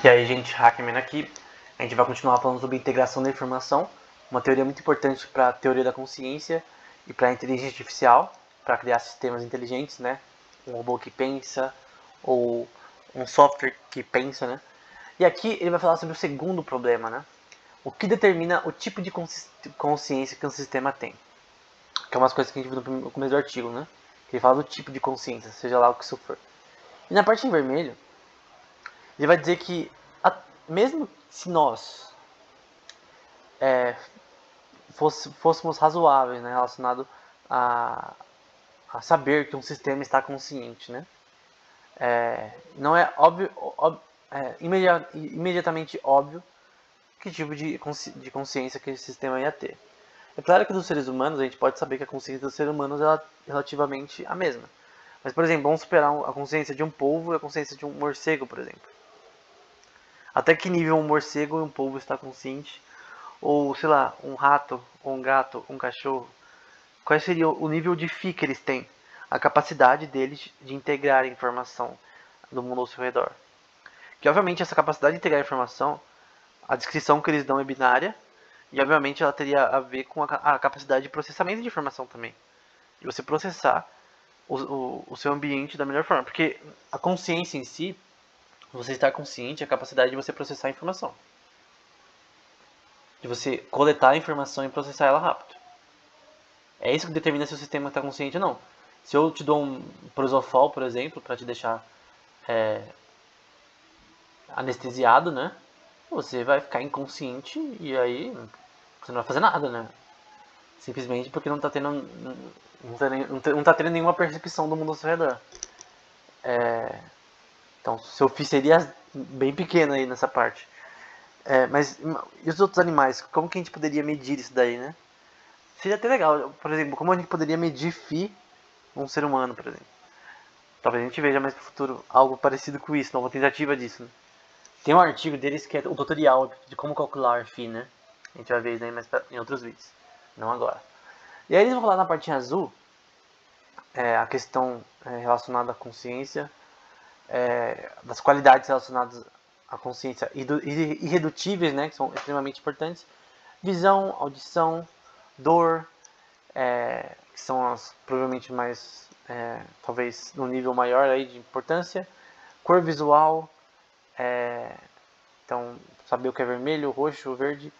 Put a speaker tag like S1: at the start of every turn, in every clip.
S1: E aí, gente, Hackman aqui. A gente vai continuar falando sobre integração da informação, uma teoria muito importante para a teoria da consciência e para a inteligência artificial, para criar sistemas inteligentes, né? Um robô que pensa ou um software que pensa, né? E aqui ele vai falar sobre o segundo problema, né? O que determina o tipo de consciência que um sistema tem. Que é umas coisas que a gente viu no começo do artigo, né? Que ele fala do tipo de consciência, seja lá o que isso for. E na parte em vermelho, ele vai dizer que mesmo se nós fôssemos razoáveis, né, relacionado a, a saber que um sistema está consciente, né? Não é imediatamente óbvio que tipo de consciência que esse sistema ia ter. É claro que dos seres humanos a gente pode saber que a consciência dos seres humanos é relativamente a mesma. Mas, por exemplo, vamos superar a consciência de um polvo e a consciência de um morcego, por exemplo. Até que nível um morcego e um polvo está consciente? Ou, sei lá, um rato, ou um gato, um cachorro? Qual seria o nível de FI que eles têm? A capacidade deles de integrar a informação do mundo ao seu redor. Que, obviamente, essa capacidade de integrar a informação, a descrição que eles dão é binária, e, obviamente, ela teria a ver com a capacidade de processamento de informação também. De você processar o seu ambiente da melhor forma. Porque a consciência em si, você estar consciente, é a capacidade de você processar a informação. De você coletar a informação e processar ela rápido. É isso que determina se o sistema está consciente ou não. Se eu te dou um prosofol, por exemplo, para te deixar anestesiado, né? Você vai ficar inconsciente e aí você não vai fazer nada, né? Simplesmente porque não tá tendo nenhuma percepção do mundo ao seu redor. Então, seu FI seria bem pequeno aí nessa parte. Mas e os outros animais? Como que a gente poderia medir isso daí, né? Seria até legal, por exemplo, como a gente poderia medir FI num ser humano, por exemplo. Talvez a gente veja mais pro futuro algo parecido com isso, uma tentativa disso. Né? Tem um artigo deles que é o tutorial de como calcular FI, né? A gente vai ver isso aí mais em outros vídeos, não agora. E aí eles vão falar na partinha azul a questão relacionada à consciência, das qualidades relacionadas à consciência irredutíveis, né? Que são extremamente importantes. Visão, audição, dor, que são as provavelmente mais, talvez no nível maior aí de importância, cor visual, então saber o que é vermelho, roxo, verde,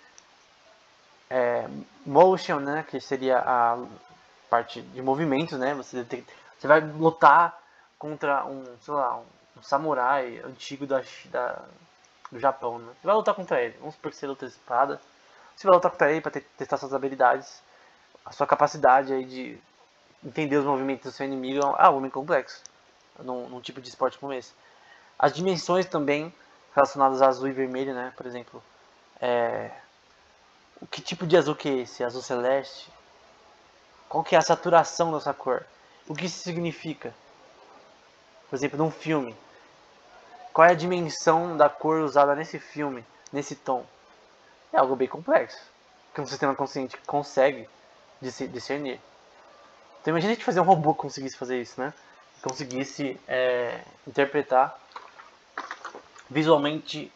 S1: motion, né, que seria a parte de movimentos, né, você vai lutar contra sei lá, um samurai antigo do Japão, né, você vai lutar contra ele, vamos supor que você luta espada, você vai lutar contra ele para testar suas habilidades, a sua capacidade aí de entender os movimentos do seu inimigo é algo muito complexo num tipo de esporte como esse. As dimensões também relacionadas a azul e vermelho, né? Por exemplo, o que tipo de azul que é esse? Azul celeste? Qual que é a saturação dessa cor? O que isso significa? Por exemplo, num filme, qual é a dimensão da cor usada nesse filme, nesse tom? É algo bem complexo, que um sistema consciente consegue discernir. Então imagina a gente fazer um robô que conseguisse fazer isso, né? Conseguisse interpretar visualmente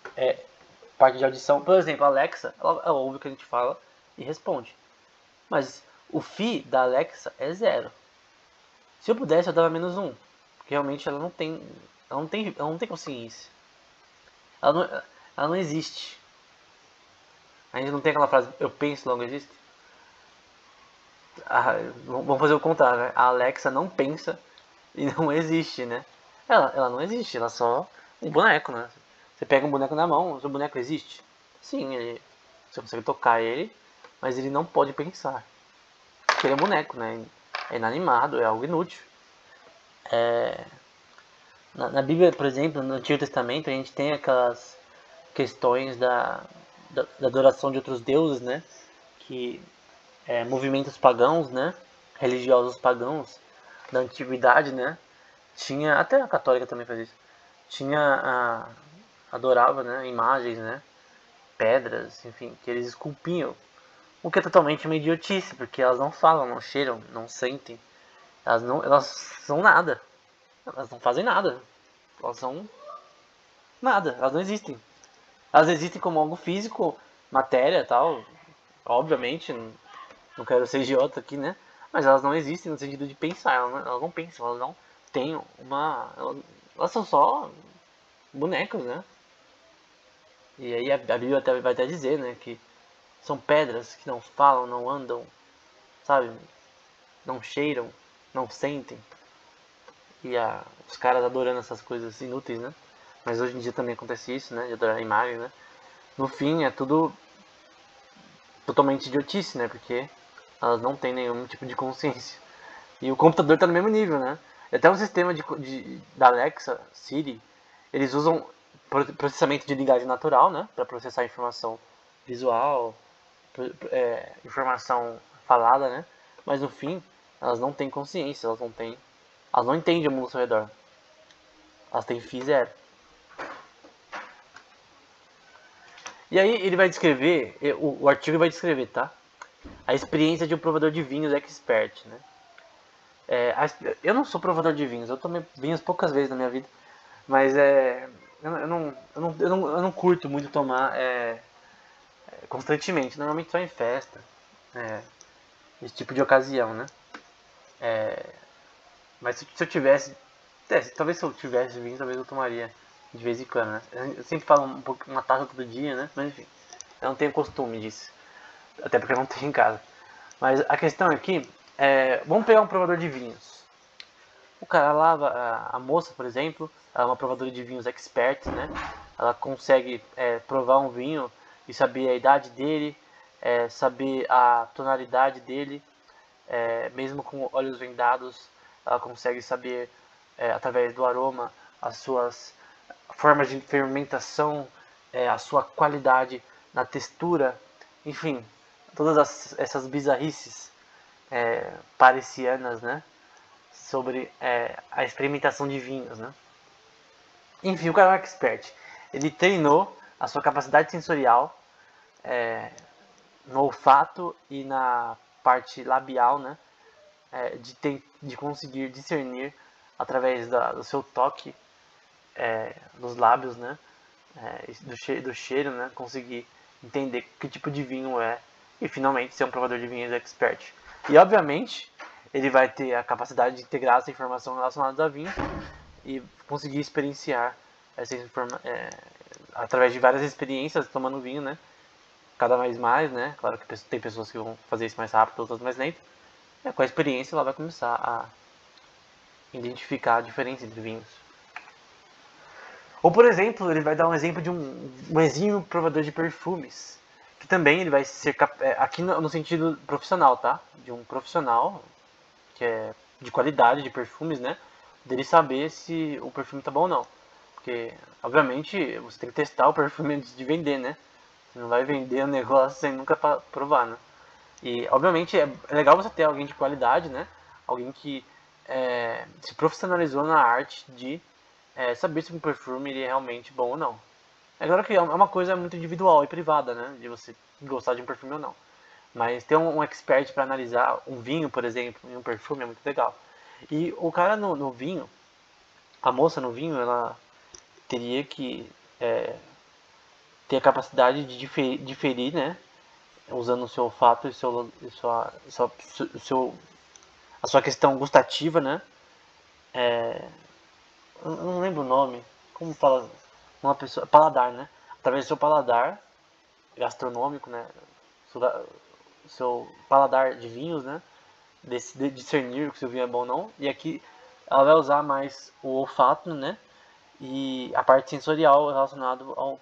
S1: parte de audição. Por exemplo, a Alexa, ela ouve o que a gente fala e responde. Mas o FI da Alexa é 0. Se eu pudesse, eu dava -1. Porque realmente ela não tem consciência. Ela não existe. A gente não tem aquela frase, eu penso, logo existe. Vamos fazer o contrário, né? A Alexa não pensa e não existe, né? Ela não existe, ela é só um boneco, né? Você pega um boneco na mão, o seu boneco existe? Sim, você consegue tocar ele, mas ele não pode pensar. Porque ele é um boneco, né? É inanimado, é algo inútil. Na Bíblia, por exemplo, no Antigo Testamento, a gente tem aquelas questões da adoração de outros deuses, né? Que movimentos pagãos, né? Religiosos pagãos da antiguidade, né? Tinha, até a católica também faz isso. Adorava, né? Imagens, né? Pedras, enfim, que eles esculpiam. O que é totalmente uma idiotice, porque elas não falam, não cheiram, não sentem. Elas são nada. Elas não fazem nada. Elas são nada, elas não existem. Elas existem como algo físico, matéria, tal, obviamente, não quero ser idiota aqui, né? Mas elas não existem no sentido de pensar, elas não pensam, elas não têm uma. Elas são só bonecos, né? E aí a Bíblia vai até dizer, né, que são pedras que não falam, não andam, sabe? Não cheiram, não sentem. E os caras adorando essas coisas inúteis, né? Mas hoje em dia também acontece isso, né? De adorar a imagem, né? No fim é tudo totalmente idiotice, né? Porque elas não têm nenhum tipo de consciência. E o computador está no mesmo nível, né? Até um sistema da Alexa, Siri, eles usam processamento de linguagem natural, né? Para processar informação visual, informação falada, né? Mas no fim, elas não têm consciência, elas não entendem o mundo ao seu redor. Elas têm FI zero. E aí ele vai descrever, o artigo vai descrever, tá? A experiência de um provador de vinhos expert, né? Eu não sou provador de vinhos, eu tomei vinhos poucas vezes na minha vida, mas eu não curto muito tomar constantemente, normalmente só em festa, esse tipo de ocasião, né? Mas se eu tivesse, talvez se eu tivesse vinho, talvez eu tomaria de vez em quando, né? Eu sempre falo uma taça todo dia, né? Mas enfim, eu não tenho costume disso, até porque eu não tenho em casa. Mas a questão aqui vamos pegar um provador de vinhos. O cara lava, a moça, por exemplo, ela é uma provadora de vinhos expert, né? Ela consegue provar um vinho e saber a idade dele, saber a tonalidade dele, mesmo com olhos vendados, ela consegue saber, através do aroma, as suas formas de fermentação, a sua qualidade na textura, enfim, todas essas bizarrices parisianas, né? Sobre a experimentação de vinhos, né? Enfim, o cara é um expert. Ele treinou a sua capacidade sensorial no olfato e na parte labial, né? De conseguir discernir através do seu toque nos lábios, né? Do cheiro, né? Conseguir entender que tipo de vinho é e finalmente ser um provador de vinhos expert. E obviamente ele vai ter a capacidade de integrar essa informação relacionada a vinho e conseguir experienciar essa através de várias experiências tomando vinho, né? Cada vez mais, né? Claro que tem pessoas que vão fazer isso mais rápido, outras mais lento. Com a experiência ela vai começar a identificar a diferença entre vinhos. Ou, por exemplo, ele vai dar um exemplo de um exímio provador de perfumes, que também ele vai ser aqui no sentido profissional, tá? De um profissional que é de qualidade de perfumes, né? Dele saber se o perfume tá bom ou não. Porque, obviamente, você tem que testar o perfume antes de vender, né? Você não vai vender o negócio sem nunca provar, né? E, obviamente, é legal você ter alguém de qualidade, né? Alguém que se profissionalizou na arte de saber se um perfume ele é realmente bom ou não. É claro que é uma coisa muito individual e privada, né? De você gostar de um perfume ou não. Mas ter um expert para analisar um vinho, por exemplo, e um perfume é muito legal. E o cara no vinho, a moça no vinho, ela teria que ter a capacidade de diferir, né? Usando o seu olfato e a sua questão gustativa, né? Eu não lembro o nome. Como fala uma pessoa? Paladar, né? Através do seu paladar gastronômico, né? Seu paladar de vinhos, né? De discernir se o vinho é bom ou não. E aqui ela vai usar mais o olfato, né? E a parte sensorial relacionada ao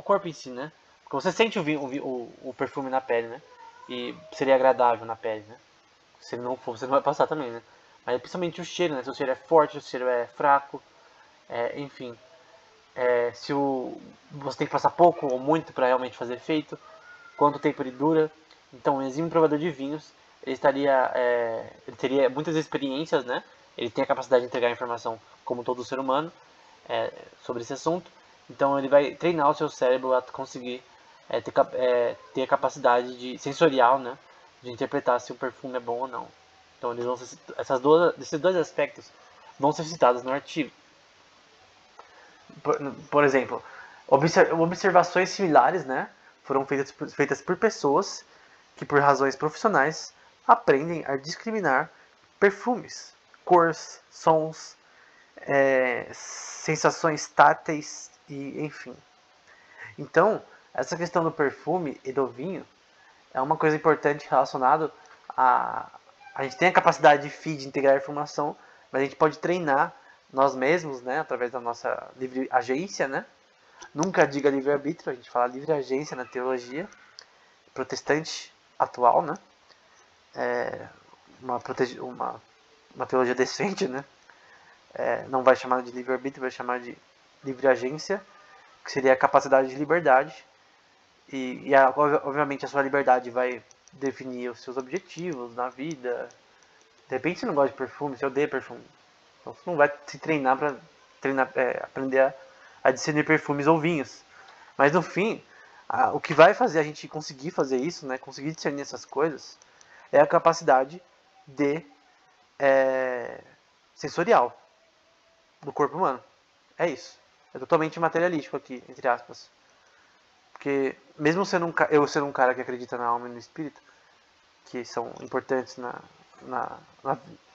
S1: corpo em si, né? Porque você sente o perfume na pele, né? E seria agradável na pele, né? Se ele não for, você não vai passar também, né? Mas principalmente o cheiro, né? Se o cheiro é forte, se o cheiro é fraco, enfim. Se você tem que passar pouco ou muito para realmente fazer efeito, quanto tempo ele dura. Então, um exímio provador de vinhos, ele teria muitas experiências, né? Ele tem a capacidade de entregar informação como todo ser humano sobre esse assunto. Então, ele vai treinar o seu cérebro a conseguir ter a capacidade sensorial, né? De interpretar se o perfume é bom ou não. Então, esses dois aspectos vão ser citados no artigo. Por exemplo, Observações similares, né, foram feitas por pessoas que, por razões profissionais, aprendem a discriminar perfumes, cores, sons, sensações táteis e enfim. Então, essa questão do perfume e do vinho é uma coisa importante relacionada a... A gente tem a capacidade de integrar informação, mas a gente pode treinar nós mesmos, né, através da nossa livre agência, né? Nunca diga livre-arbítrio, a gente fala livre agência na teologia protestante atual, né? Uma teologia decente, né? Não vai chamar de livre-arbítrio, vai chamar de livre agência, que seria a capacidade de liberdade. Obviamente a sua liberdade vai definir os seus objetivos na vida. De repente você não gosta de perfume, você odeia perfume. Então você não vai se treinar para aprender a discernir perfumes ou vinhos. Mas no fim, o que vai fazer a gente conseguir fazer isso, né, conseguir discernir essas coisas, é a capacidade de sensorial do corpo humano. É isso. É totalmente materialístico aqui, entre aspas. Porque mesmo eu sendo um cara que acredita na alma e no espírito, que são importantes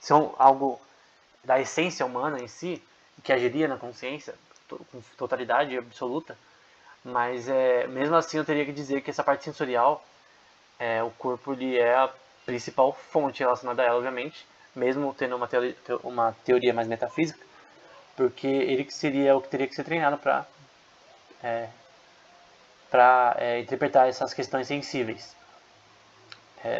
S1: são algo da essência humana em si, que agiria na consciência com totalidade absoluta, mas mesmo assim eu teria que dizer que essa parte sensorial, o corpo ele é a principal fonte relacionada a ela, obviamente, mesmo tendo uma teoria mais metafísica, porque ele que seria o que teria que ser treinado para interpretar essas questões sensíveis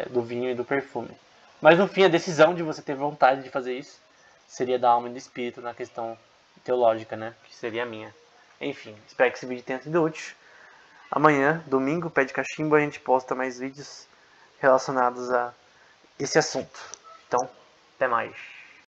S1: do vinho e do perfume. Mas no fim, a decisão de você ter vontade de fazer isso seria da alma e do espírito na questão teológica, né? Que seria a minha. Enfim, espero que esse vídeo tenha sido útil. Amanhã, domingo, pé de cachimbo, a gente posta mais vídeos relacionados a esse assunto. Então, até mais.